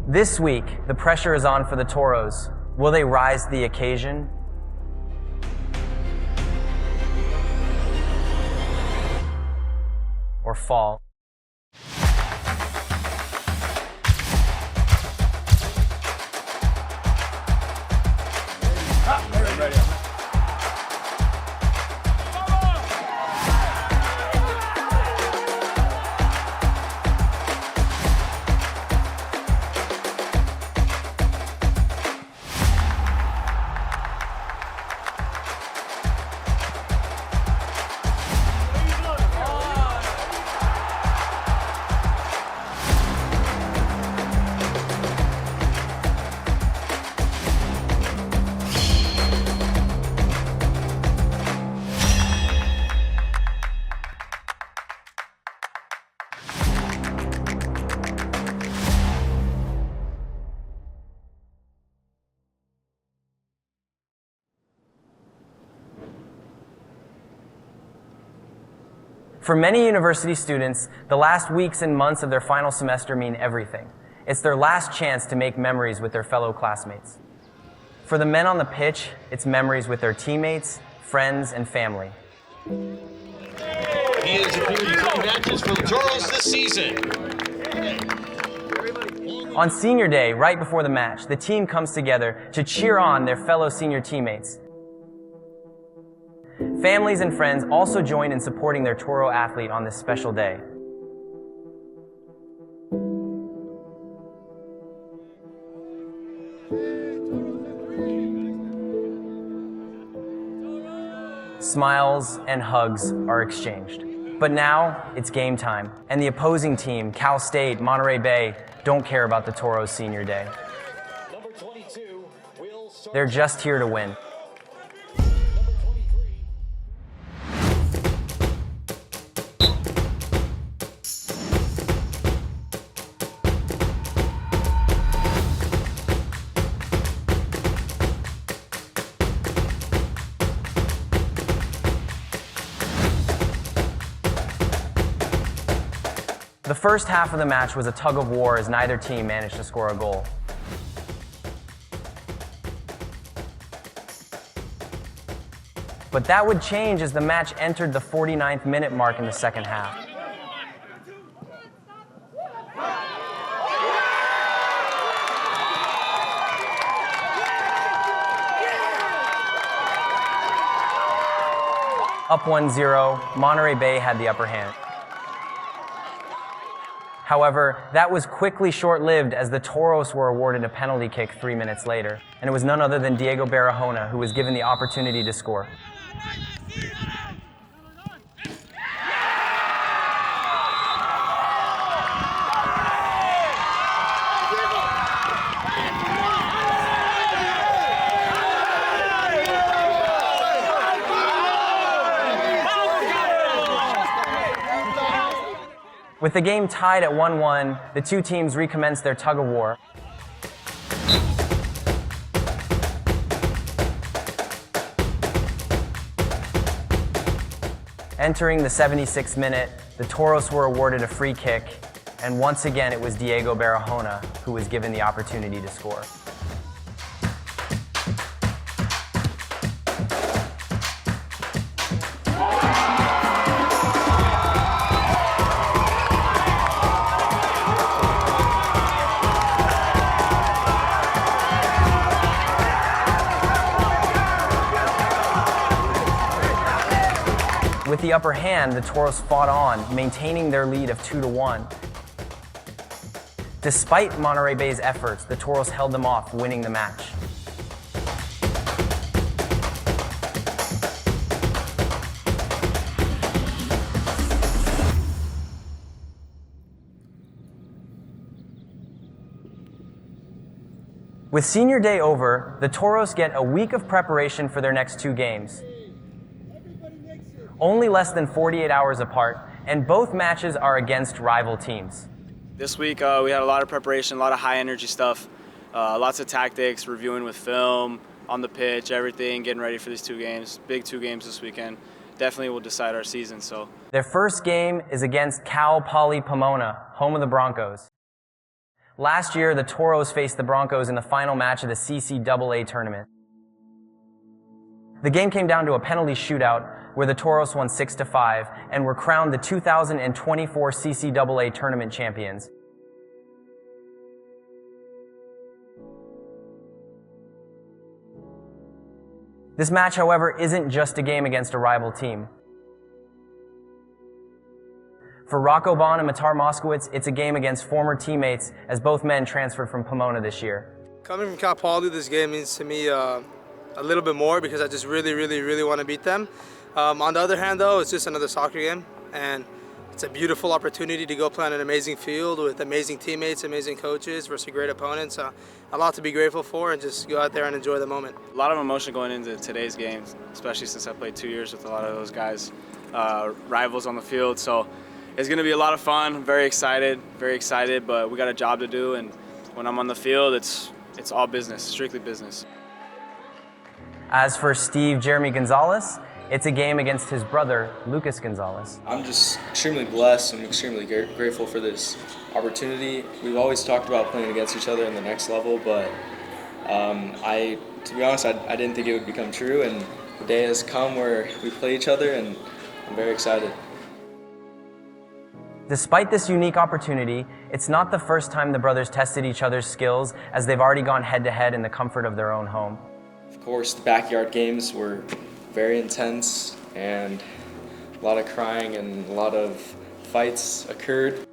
This week, the pressure is on for the Toros. Will they rise to the occasion? Or fall? For many university students, the last weeks and months of their final semester mean everything. It's their last chance to make memories with their fellow classmates. For the men on the pitch, it's memories with their teammates, friends, and family. He has appeared in 3 matches for the Toros this season. On senior day, right before the match, the team comes together to cheer on their fellow senior teammates. Families and friends also join in supporting their Toro athlete on this special day. Smiles and hugs are exchanged. But now, it's game time, and the opposing team, Cal State, Monterey Bay, don't care about the Toros' senior day. Number 22 will start. They're just here to win. The first half of the match was a tug of war as neither team managed to score a goal. But that would change as the match entered the 49th minute mark in the second half. Up 1-0, Monterey Bay had the upper hand. However, that was quickly short-lived as the Toros were awarded a penalty kick 3 minutes later, and it was none other than Diego Barahona who was given the opportunity to score. With the game tied at 1-1, the two teams recommenced their tug-of-war. Entering the 76th minute, the Toros were awarded a free kick, and once again it was Diego Barahona who was given the opportunity to score. With the upper hand, the Toros fought on, maintaining their lead of 2-1. Despite Monterey Bay's efforts, the Toros held them off, winning the match. With senior day over, the Toros get a week of preparation for their next 2 games. Only less than 48 hours apart, and both matches are against rival teams. This week we had a lot of preparation, a lot of high energy stuff, lots of tactics, reviewing with film, on the pitch, everything, getting ready for these 2 games. Big 2 games this weekend. Definitely will decide our season. So their first game is against Cal Poly Pomona, home of the Broncos. Last year, the Toros faced the Broncos in the final match of the CCAA tournament. The game came down to a penalty shootout where the Toros won 6-5 and were crowned the 2024 CCAA tournament champions. This match, however, isn't just a game against a rival team. For Rocco Bond and Matar Moskowitz, it's a game against former teammates as both men transferred from Pomona this year. Coming from Cal Poly, this game means to me a little bit more because I just really want to beat them. On the other hand, though, it's just another soccer game, and it's a beautiful opportunity to go play on an amazing field with amazing teammates, amazing coaches versus great opponents. A lot to be grateful for, and just go out there and enjoy the moment. A lot of emotion going into today's game, especially since I played 2 years with a lot of those guys, rivals on the field. So it's going to be a lot of fun. I'm very excited, but we got a job to do, and when I'm on the field, it's all business, strictly business. As for Steve Jeremy Gonzalez, it's a game against his brother, Lucas Gonzalez. I'm just extremely blessed and extremely grateful for this opportunity. We've always talked about playing against each other in the next level, but to be honest, I didn't think it would become true, and the day has come where we play each other, and I'm very excited. Despite this unique opportunity, it's not the first time the brothers tested each other's skills, as they've already gone head-to-head in the comfort of their own home. Of course, the backyard games were very intense, and a lot of crying and a lot of fights occurred.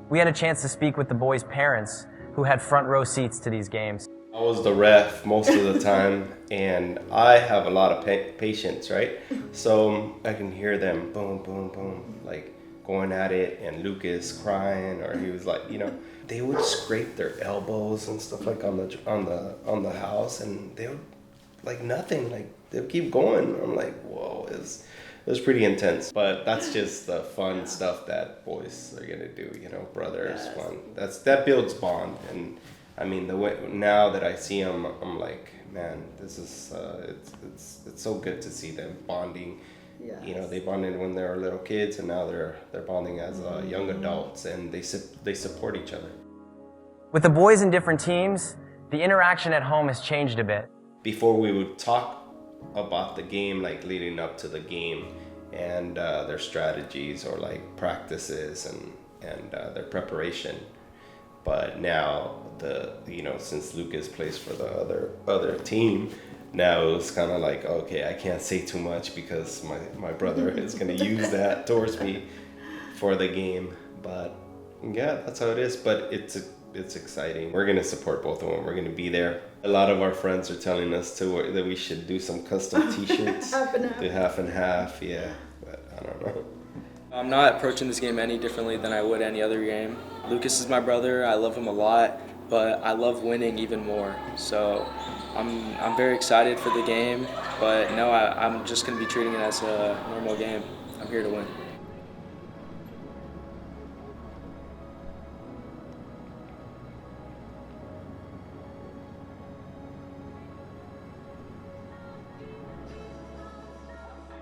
We had a chance to speak with the boys' parents, who had front row seats to these games. I was the ref most of the time, and I have a lot of patience, right? So I can hear them boom, boom, boom, like going at it, and Lucas crying, or he was like, they would scrape their elbows and stuff like on the house, and they would like nothing, like they would keep going. I'm like, whoa, it was pretty intense. But that's just the fun stuff that boys are gonna do, brothers, fun. That builds bond, and I mean the way now that I see them, I'm like, man, this is it's so good to see them bonding. Yes. They bonded when they were little kids, and now they're bonding as young adults, and they support each other. With the boys in different teams, the interaction at home has changed a bit. Before we would talk about the game, like leading up to the game, and their strategies or like practices and their preparation. But now since Lucas plays for the other team, now it's kind of like, okay, I can't say too much because my brother is going to use that towards me for the game. But yeah, that's how it is. But it's exciting. We're going to support both of them. We're going to be there. A lot of our friends are telling us that we should do some custom t-shirts. half and half, yeah. But I don't know. I'm not approaching this game any differently than I would any other game. Lucas is my brother. I love him a lot, but I love winning even more. So I'm very excited for the game, but no, I'm just going to be treating it as a normal game. I'm here to win.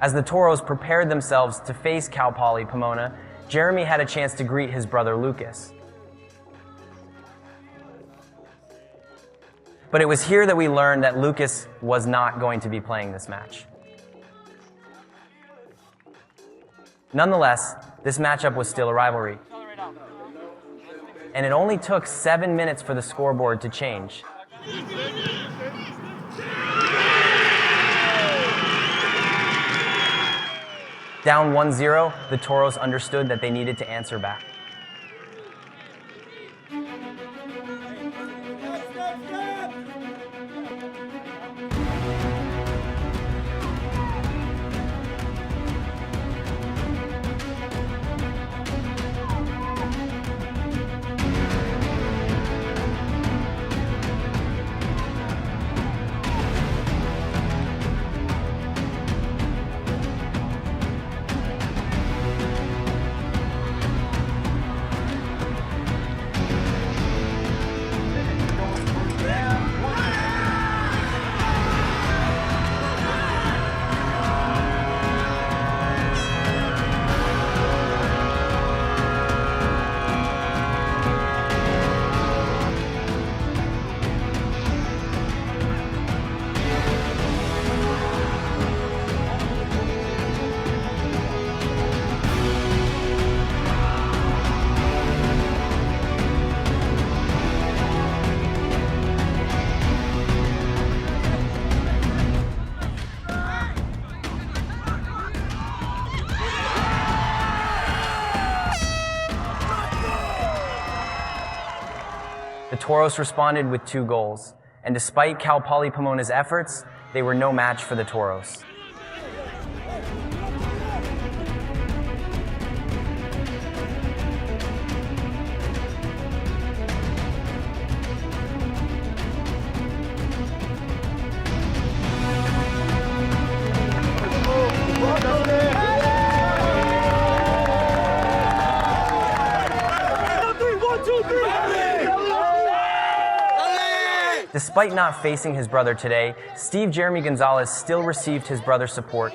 As the Toros prepared themselves to face Cal Poly Pomona, Jeremy had a chance to greet his brother Lucas. But it was here that we learned that Lucas was not going to be playing this match. Nonetheless, this matchup was still a rivalry. And it only took 7 minutes for the scoreboard to change. Down 1-0, the Toros understood that they needed to answer back. The Toros responded with 2 goals, and despite Cal Poly Pomona's efforts, they were no match for the Toros. Despite not facing his brother today, Steve Jeremy Gonzalez still received his brother's support,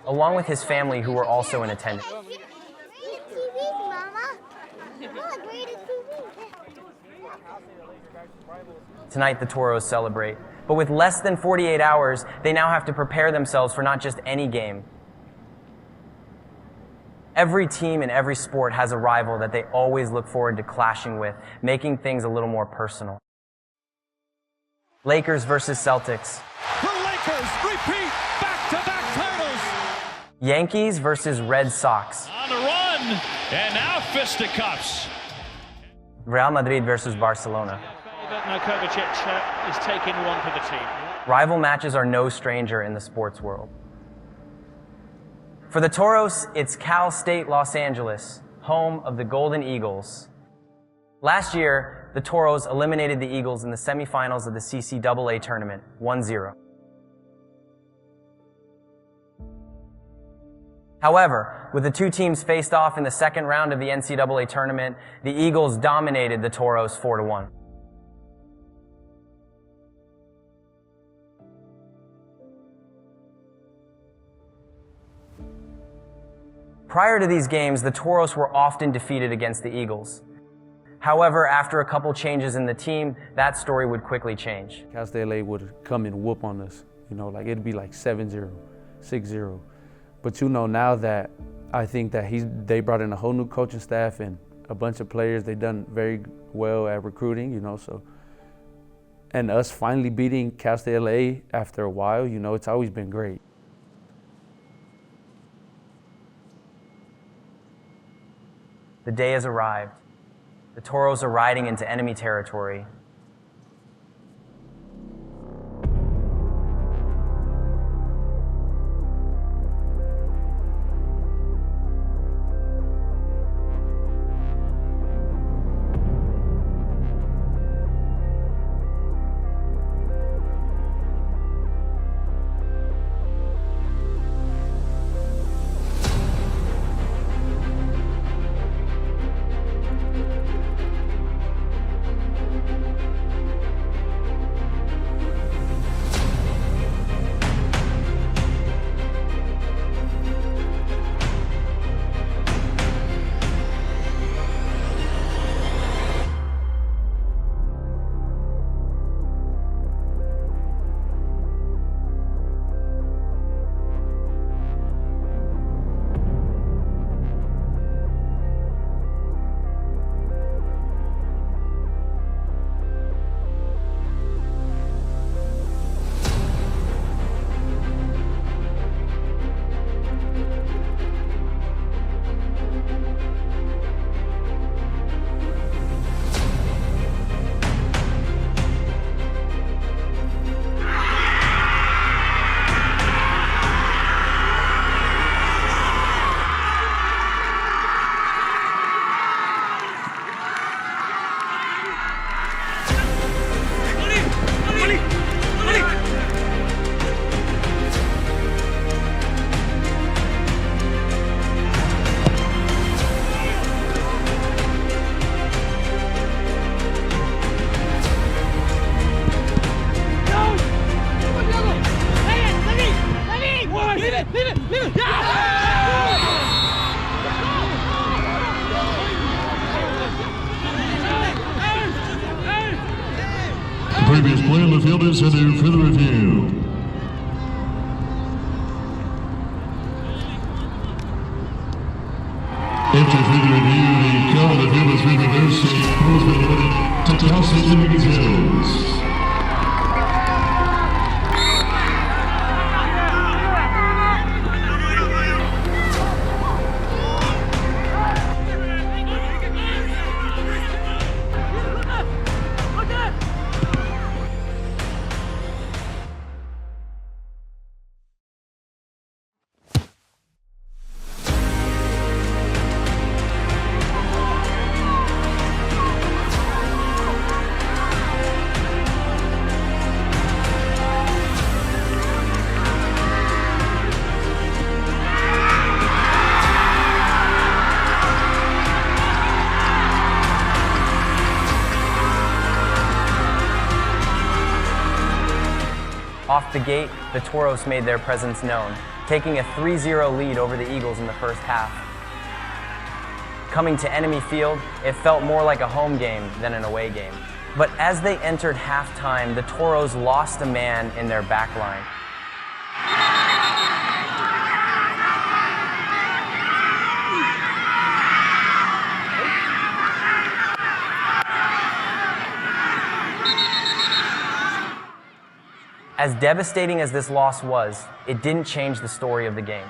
along with his family who were also in attendance. Tonight the Toros celebrate, but with less than 48 hours, they now have to prepare themselves for not just any game. Every team in every sport has a rival that they always look forward to clashing with, making things a little more personal. Lakers versus Celtics. The Lakers repeat back-to-back titles. Yankees versus Red Sox. On the run, and now fisticuffs. Real Madrid versus Barcelona. Now Kovacic is taking one for the team. Rival matches are no stranger in the sports world. For the Toros, it's Cal State Los Angeles, home of the Golden Eagles. Last year, the Toros eliminated the Eagles in the semifinals of the CCAA tournament, 1-0. However, with the 2 teams faced off in the second round of the NCAA tournament, the Eagles dominated the Toros 4-1. Prior to these games, the Toros were often defeated against the Eagles. However, after a couple changes in the team, that story would quickly change. Cal State LA would come and whoop on us. Like it'd be like 7-0, 6-0. But now that I think that they brought in a whole new coaching staff and a bunch of players, they've done very well at recruiting, so. And us finally beating Cal State LA after a while, it's always been great. The day has arrived. The Toros are riding into enemy territory. Previous play on the field is headed for the review. After further review, the call on the field is reversed and throws been awarded to Cal State Domingues Hills. Off the gate, the Toros made their presence known, taking a 3-0 lead over the Eagles in the first half. Coming to enemy field, it felt more like a home game than an away game. But as they entered halftime, the Toros lost a man in their back line. As devastating as this loss was, it didn't change the story of the game.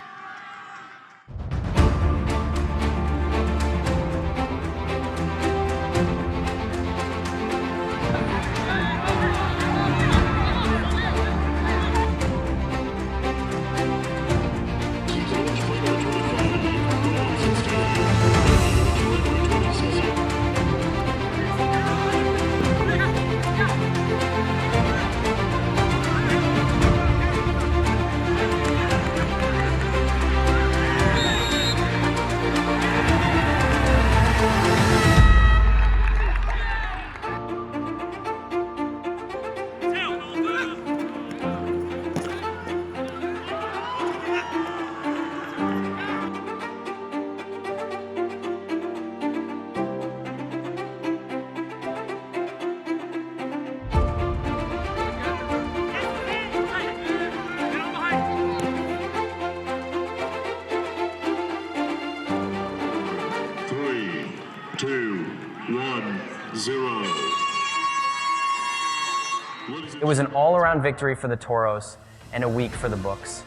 It was an all-around victory for the Toros and a week for the books.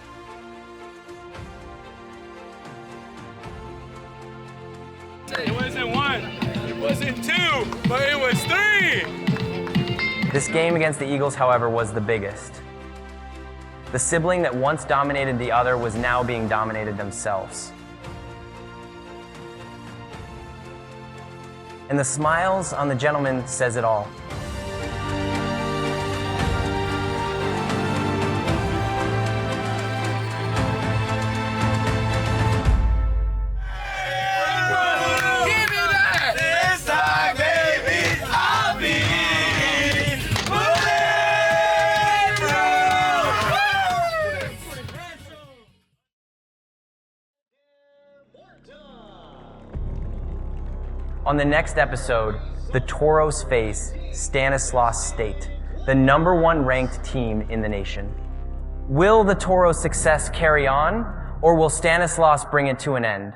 It wasn't 1, it wasn't 2, but it was 3! This game against the Eagles, however, was the biggest. The sibling that once dominated the other was now being dominated themselves. And the smiles on the gentleman says it all. On the next episode, the Toros face Stanislaus State, the #1 ranked team in the nation. Will the Toros' success carry on, or will Stanislaus bring it to an end?